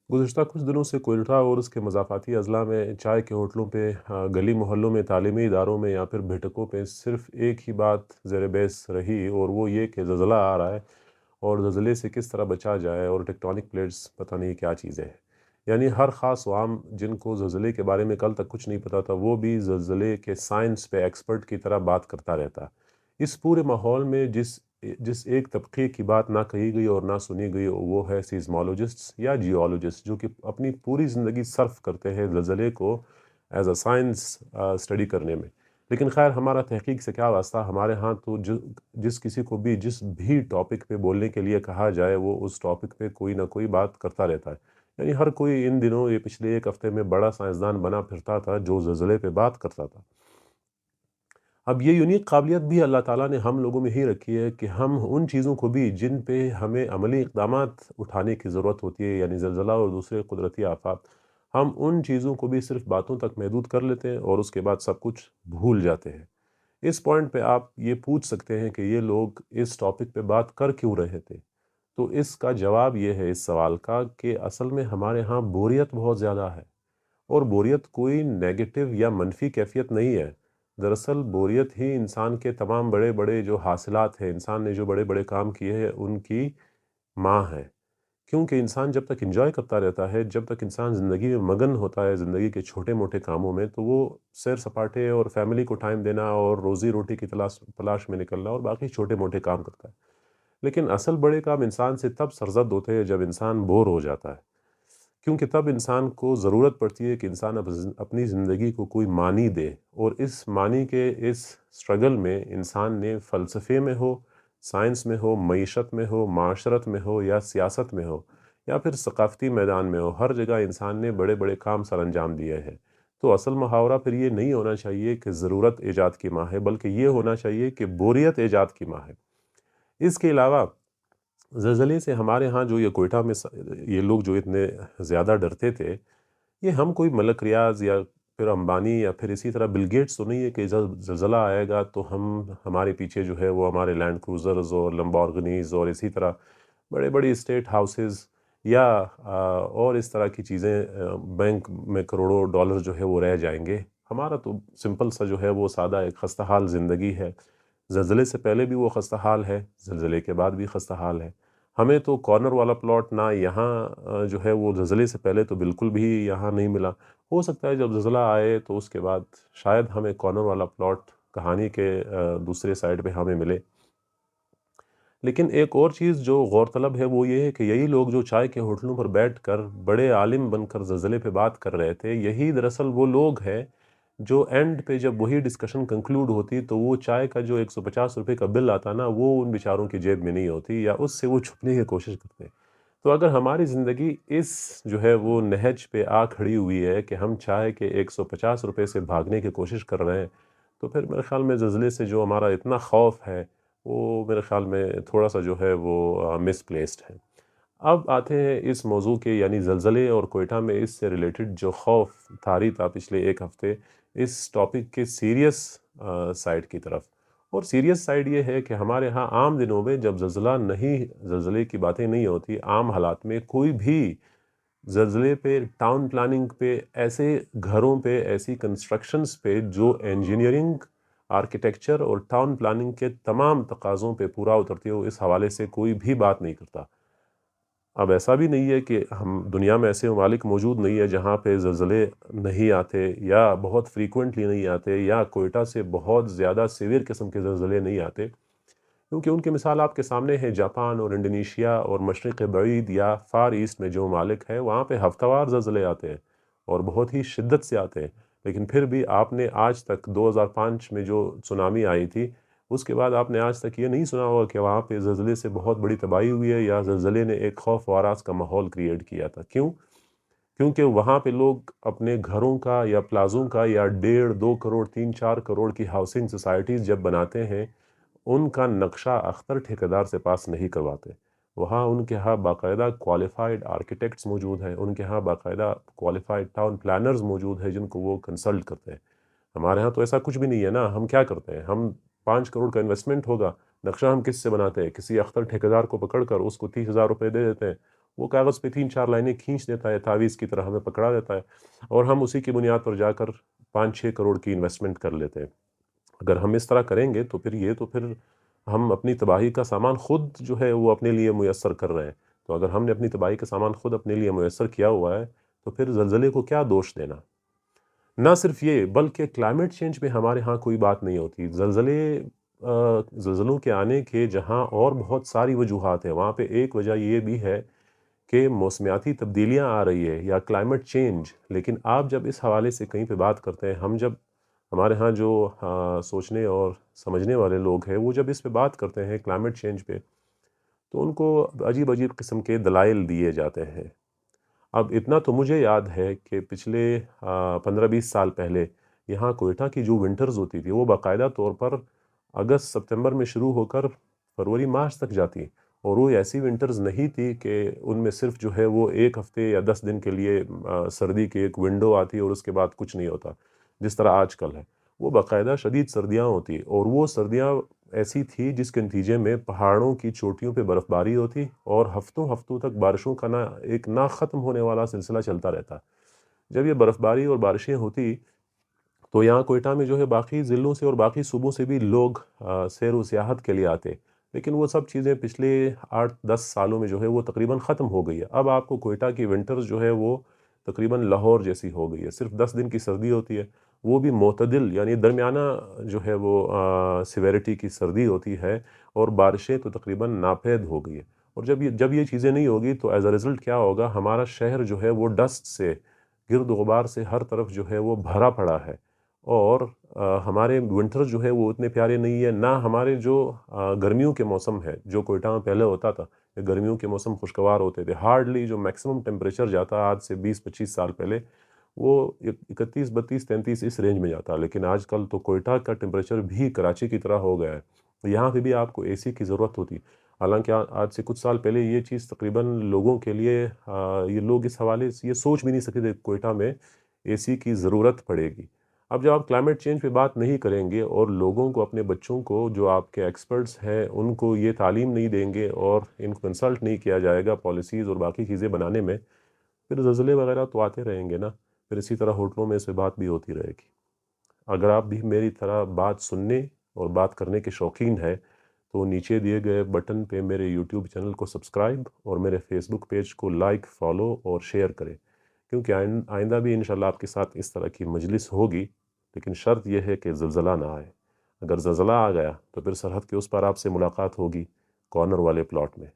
गुज़श्ता कुछ दिनों से कोयटा और उसके मज़ाफ़ाती अज़ला में चाय के होटलों पे, गली मोहल्लों में, तालीमी इदारों में या फिर बैठकों पे सिर्फ़ एक ही बात ज़ेर बहस रही, और वो ये कि ज़लज़ला आ रहा है और ज़लज़ले से किस तरह बचा जाए, और टेक्टोनिक प्लेट्स पता नहीं क्या चीज़ें हैं। यानी हर ख़ास व आम जिनको ज़लज़ले के बारे में कल तक कुछ नहीं पता था, वो भी ज़लज़ले के साइंस पे एक्सपर्ट की तरह बात करता रहता। इस पूरे माहौल में जिस जिस एक तबके की बात ना कही गई और ना सुनी गई, वो है सीज़मोलॉजिस्ट्स या जियोलॉजिस्ट, जो कि अपनी पूरी ज़िंदगी सर्फ करते हैं ज़लज़ले को एज अ साइंस स्टडी करने में। लेकिन खैर, हमारा तहकीक से क्या वास्ता। हमारे यहाँ तो जिस किसी को भी जिस भी टॉपिक पे बोलने के लिए कहा जाए, वो उस टॉपिक पे कोई ना कोई बात करता रहता है। यानी हर कोई इन दिनों, ये पिछले एक हफ्ते में, बड़ा साइंसदान बना फिरता था जो ज़लज़ले पे बात करता था। अब ये यूनिक काबिलियत भी अल्लाह ताला ने हम लोगों में ही रखी है कि हम उन चीज़ों को भी जिन पे हमें अमली इक़दामात उठाने की ज़रूरत होती है, यानी ज़लज़ला और दूसरे कुदरती आफ़ात, हम उन चीज़ों को भी सिर्फ़ बातों तक महदूद कर लेते हैं और उसके बाद सब कुछ भूल जाते हैं। इस पॉइंट पे आप ये पूछ सकते हैं कि ये लोग इस टॉपिक पे बात कर क्यों रहे थे? तो इसका जवाब ये है इस सवाल का कि असल में हमारे यहाँ बोरियत बहुत ज़्यादा है। और बोरियत कोई नेगेटिव या मनफी कैफियत नहीं है। दरअसल बोरियत ही इंसान के तमाम बड़े बड़े जो हासिलात हैं, इंसान ने जो बड़े बड़े काम किए हैं, उनकी माँ है। क्योंकि इंसान जब तक एंजॉय करता रहता है, जब तक इंसान ज़िंदगी में मगन होता है, ज़िंदगी के छोटे मोटे कामों में, तो वो सैर सपाटे और फैमिली को टाइम देना और रोज़ी रोटी की तलाश तलाश में निकलना और बाकी छोटे मोटे काम करता है। लेकिन असल बड़े काम इंसान से तब सरजद होते हैं जब इंसान बोर हो जाता है। क्योंकि तब इंसान को ज़रूरत पड़ती है कि इंसान अपनी ज़िंदगी को कोई मानी दे, और इस मानी के इस स्ट्रगल में इंसान ने फ़लसफ़े में हो, साइंस में हो, मईशत में हो, माशरत में हो या सियासत में हो या फिर सकाफ़ती मैदान में हो, हर जगह इंसान ने बड़े बड़े काम सर अंजाम दिए हैं। तो असल मुहावरा फिर ये नहीं होना चाहिए कि ज़रूरत ईजाद की माँ है, बल्कि ये होना चाहिए कि बोरियत ईजाद की माँ है। इसके अलावा ज़लज़ले से हमारे यहाँ जो ये कोयटा में ये लोग जो इतने ज़्यादा डरते थे, ये हम कोई मलक रियाज़ या फिर अंबानी या फिर इसी तरह बिल गेट्स तो नहीं है कि ज़लज़ला आएगा तो हम हमारे पीछे जो है वो हमारे लैंड क्रूज़र्स और लंबोर्गिनीज़ और इसी तरह बड़े बड़े स्टेट हाउसेस या और इस तरह की चीज़ें, बैंक में करोड़ों डॉलर जो है वो रह जाएंगे। हमारा तो सिंपल सा जो है वो सादा एक खस्ता हाल ज़िंदगी है। ज़लज़ले से पहले भी वो खस्ता हाल है, ज़लज़ले के बाद भी खस्ता हाल है। हमें तो कॉर्नर वाला प्लॉट ना यहाँ जो है वो ज़लज़ले से पहले तो बिल्कुल भी यहाँ नहीं मिला। हो सकता है जब ज़लज़ला आए तो उसके बाद शायद हमें कॉर्नर वाला प्लॉट कहानी के दूसरे साइड पे हमें मिले। लेकिन एक और चीज़ जो गौरतलब है वो ये है कि यही लोग जो चाय के होटलों पर बैठकर बड़े आलिम बनकर ज़लज़ले पे बात कर रहे थे, यही दरअसल वो लोग हैं जो एंड पे जब वही डिस्कशन कंक्लूड होती तो वो चाय का जो 150 रुपए का बिल आता ना, वो उन बेचारों की जेब में नहीं होती या उससे वो छुपने की कोशिश करते। तो अगर हमारी ज़िंदगी इस जो है वो नहज पे आ खड़ी हुई है कि हम चाय के 150 रुपए से भागने की कोशिश कर रहे हैं, तो फिर मेरे ख़्याल में ज़लज़ले से जो हमारा इतना खौफ़ है, वो मेरे ख़्याल में थोड़ा-सा जो है वो मिसप्लेस्ड है। अब आते हैं इस मौज़ू के, यानी ज़लज़ले और कोयटा में इससे रिलेटेड जो खौफ़ तारी था पिछले 1 हफ़्ते, इस टॉपिक के सीरियस साइड की तरफ। और सीरियस साइड ये है कि हमारे यहाँ आम दिनों में जब ज़लज़ले की बातें नहीं होती, आम हालात में कोई भी ज़लज़ले पे, टाउन प्लानिंग पे, ऐसे घरों पे, ऐसी कंस्ट्रक्शंस पे जो इंजीनियरिंग, आर्किटेक्चर और टाउन प्लानिंग के तमाम तकाज़ों पे पूरा उतरती हो, इस हवाले से कोई भी बात नहीं करता। अब ऐसा भी नहीं है कि हम दुनिया में ऐसे ममालिक मौजूद नहीं है जहाँ पे ज़लज़ले नहीं आते या बहुत फ्रीक्वेंटली नहीं आते या कोयटा से बहुत ज़्यादा सीवियर किस्म के ज़लज़ले नहीं आते, क्योंकि उनकी मिसाल आपके सामने है। जापान और इंडोनेशिया और मशरक़ बईद या फ़ार ईस्ट में जो ममालिक हैं, वहाँ पे हफ्तावार ज़लज़ले आते हैं और बहुत ही शिद्दत से आते हैं। लेकिन फिर भी आपने आज तक 2005 में जो सुनामी आई थी, उसके बाद आपने आज तक ये नहीं सुना होगा कि वहाँ पे ज़लज़ले से बहुत बड़ी तबाही हुई है या ज़लज़ले ने एक खौफ व हरास का माहौल क्रिएट किया था। क्यों? क्योंकि वहाँ पे लोग अपने घरों का या प्लाज़ों का या डेढ़ 2 करोड़ 3-4 करोड़ की हाउसिंग सोसाइटीज़ जब बनाते हैं, उनका नक्शा अख्तर ठेकेदार से पास नहीं करवाते। वहाँ उनके यहाँ बाकायदा क्वालिफ़ाइड आर्किटेक्ट्स मौजूद हैं, उनके यहाँ बाकायदा क्वालिफ़ाइड टाउन प्लानर्स मौजूद हैं जिनको वो कंसल्ट करते हैं। हमारे यहाँ तो ऐसा कुछ भी नहीं है ना। हम क्या करते हैं, हम 5 करोड़ का इन्वेस्टमेंट होगा, नक्शा हम किससे बनाते हैं? किसी अख्तर ठेकेदार को पकड़ कर उसको 30,000 रुपये दे देते हैं। وہ کاغذ پہ 3-4 لائنیں کھینچ دیتا ہے، تعویذ کی طرح ہمیں پکڑا دیتا ہے، اور ہم اسی کی بنیاد پر جا کر 5-6 کروڑ کی انویسٹمنٹ کر لیتے ہیں۔ اگر ہم اس طرح کریں گے تو پھر ہم اپنی تباہی کا سامان خود جو ہے وہ اپنے لیے میسر کر رہے ہیں۔ تو اگر ہم نے اپنی تباہی کا سامان خود اپنے لیے میسر کیا ہوا ہے تو پھر زلزلے کو کیا دوش دینا؟ نہ صرف یہ بلکہ کلائمیٹ چینج میں ہمارے ہاں کوئی بات نہیں ہوتی۔ زلزلوں کے آنے کے جہاں اور بہت ساری وجوہات ہیں، وہاں پہ ایک وجہ یہ بھی ہے کہ موسمیاتی تبدیلیاں آ رہی ہے یا کلائمیٹ چینج۔ لیکن آپ جب اس حوالے سے کہیں پہ بات کرتے ہیں، ہمارے ہاں جو سوچنے اور سمجھنے والے لوگ ہیں، وہ جب اس پہ بات کرتے ہیں کلائمیٹ چینج پہ، تو ان کو عجیب عجیب قسم کے دلائل دیے جاتے ہیں۔ اب اتنا تو مجھے یاد ہے کہ پچھلے 15-20 سال پہلے یہاں کوئٹہ کی جو ونٹرز ہوتی تھی وہ باقاعدہ طور پر اگست ستمبر میں شروع ہو کر فروری مارچ تک جاتی، اور وہ ایسی ونٹرز نہیں تھی کہ ان میں صرف جو ہے وہ ایک ہفتے یا 10 دن کے لیے سردی کی ایک ونڈو آتی اور اس کے بعد کچھ نہیں ہوتا جس طرح آج کل ہے۔ وہ باقاعدہ شدید سردیاں ہوتی، اور وہ سردیاں ایسی تھی جس کے نتیجے میں پہاڑوں کی چوٹیوں پہ برف باری ہوتی اور ہفتوں ہفتوں تک بارشوں کا ایک نہ ختم ہونے والا سلسلہ چلتا رہتا۔ جب یہ برف باری اور بارشیں ہوتی تو یہاں کوئٹہ میں جو ہے باقی ضلعوں سے اور باقی صوبوں سے بھی لوگ سیر و سیاحت کے لیے آتے، لیکن وہ سب چیزیں پچھلے 8-10 سالوں میں جو ہے وہ تقریباً ختم ہو گئی ہے۔ اب آپ کو کوئٹہ کی ونٹرز جو ہے وہ تقریباً لاہور جیسی ہو گئی ہے، صرف 10 دن کی سردی ہوتی ہے، وہ بھی معتدل یعنی درمیانہ جو ہے وہ سیویرٹی کی سردی ہوتی ہے، اور بارشیں تو تقریباً ناپید ہو گئی ہے۔ اور جب یہ چیزیں نہیں ہوگی تو ایز اے رزلٹ کیا ہوگا، ہمارا شہر جو ہے وہ ڈسٹ سے، گرد و غبار سے ہر طرف جو ہے وہ بھرا پڑا ہے، اور ہمارے ونٹر جو ہے وہ اتنے پیارے نہیں ہے، نہ ہمارے جو گرمیوں کے موسم ہے جو کوئٹہ میں پہلے ہوتا تھا، گرمیوں کے موسم خوشگوار ہوتے تھے، ہارڈلی جو میکسیمم ٹیمپریچر جاتا آج سے 20-25 سال پہلے وہ 31, 32, 33 اس رینج میں جاتا، لیکن آج کل تو کوئٹہ کا ٹیمپریچر بھی کراچی کی طرح ہو گیا ہے۔ یہاں پہ بھی آپ کو اے سی کی ضرورت ہوتی، حالانکہ آج سے کچھ سال پہلے یہ چیز تقریباً لوگوں کے لیے یہ لوگ اس حوالے سے یہ سوچ بھی نہیں سکتے تھے کوئٹہ میں اے سی کی ضرورت پڑے گی۔ اب جب آپ کلائمیٹ چینج پہ بات نہیں کریں گے اور لوگوں کو، اپنے بچوں کو جو آپ کے ایکسپرٹس ہیں ان کو یہ تعلیم نہیں دیں گے اور ان کو کنسلٹ نہیں کیا جائے گا پالیسیز اور باقی چیزیں بنانے میں، پھر زلزلے وغیرہ تو آتے رہیں گے نا، پھر اسی طرح ہوٹلوں میں اس پہ بات بھی ہوتی رہے گی۔ اگر آپ بھی میری طرح بات سننے اور بات کرنے کے شوقین ہیں تو نیچے دیے گئے بٹن پہ میرے یوٹیوب چینل کو سبسکرائب اور میرے فیس بک پیج کو لائک، فالو اور شیئر کریں، کیونکہ آئندہ بھی انشاءاللہ آپ کے ساتھ اس طرح کی مجلس ہوگی، لیکن شرط یہ ہے کہ زلزلہ نہ آئے۔ اگر زلزلہ آ گیا تو پھر سرحد کے اس پار آپ سے ملاقات ہوگی، کارنر والے پلاٹ میں۔